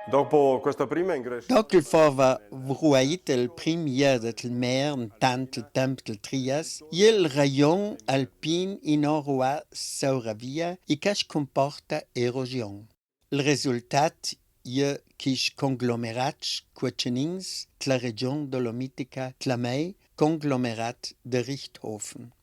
Dopo questa prima ingresso Dopo il fava vruait il prim year del mer tant il temp del Trias, il rayon alpin in orua sauravia e cash comporta erosion. Il resultat je kish conglomerats quatschenins tla region dolomitica tlamei conglomerat de Richthofen.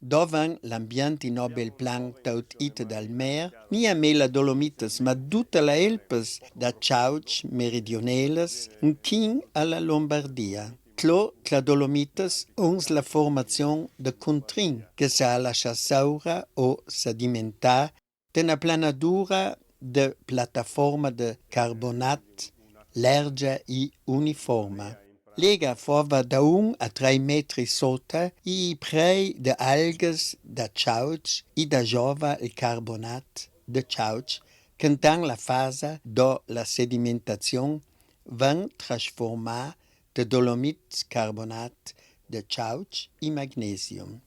Dovan l'ambient in nobel plan taut ite dal mer, nia mela dolomites, ma tutta la elpes da Ciauc meridionales, un king alla Lombardia. Clo la dolomites uns la formazione de contrin, che sa la chassaura o sedimenta d'una planadura de plataforma de carbonat larga e uniforma. Lega fova da 1 a 3 metri sota e prei de algas da Ciauc e da jova il carbonat de Ciauc, cantan la fase do la sedimentazione van trasformar de dolomit carbonat de Ciauc e magnesium.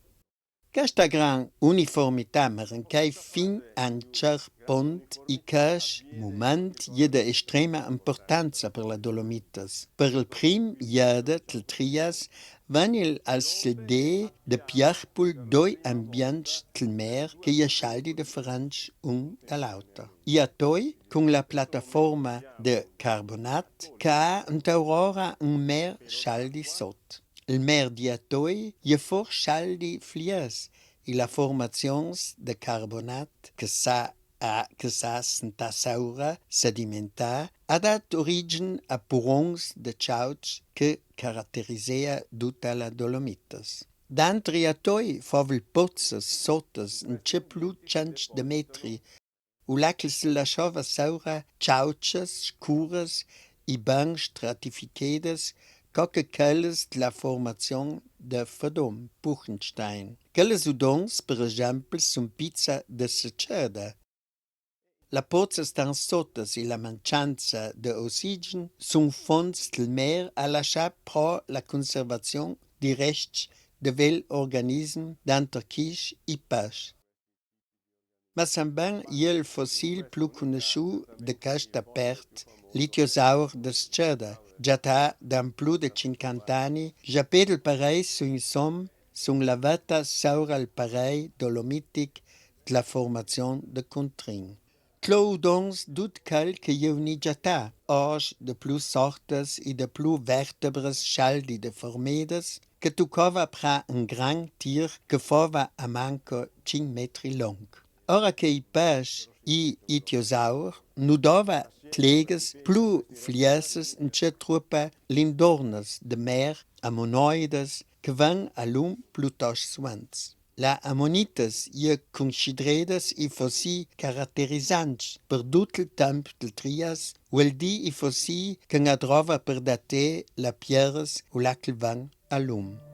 Questa gran uniformità merencai fin an cer pont i cash moment je de extrema importanza per la Dolomitas. Per il prim iede tel Trias van il al CD de piarpul doi ambients tel mer che je schaldi de franc dall'auto. I a toi con la plataforma de carbonat ca un taurora un mer schaldi sot. Il mer diatoi je for schaldi flies e la formazions de carbonat que sa saura sedimenta ha dat origine a purons de Ciauc que caratterisea tutta la Dolomitas. D'antriatoi favel pozzes sottes un ce plus cenc de metri u lacle se lasciava saura ciauces, scures e ban stratificadas coque quelles de la formazione de Fadom, Buchenstein. Quelles udons, per exemple, sun pizza de seceda. La pozza stan sottas e la mancianza de ossigen sun fonts del mer a lasciar pro la conservazione di rests de vel organism d'antarquisch e pasch. Ma samban il fossil plus conosciu de casta pert, l'itiosaur de Sceda, già da più de 50 anni, già per il parei sun sun la vata saura il parei dolomitic de la formazione de contrin. Clou doncs dut cal que eu ni già os de plus sortes e de plus vertebres schaldi deformedes, que tucova pra un gran tir que fova a manco 5 metri long. Ora che i pes e itiosaur nudova tleges plus flieses in ce trupa lindornas de mer ammonoides que van a lum plutosch suants. La ammonites je considredas i fossi caratterizzants per tut il temp del Trias, vuol di i fossi che nga drova per date la pierres o la van a lum.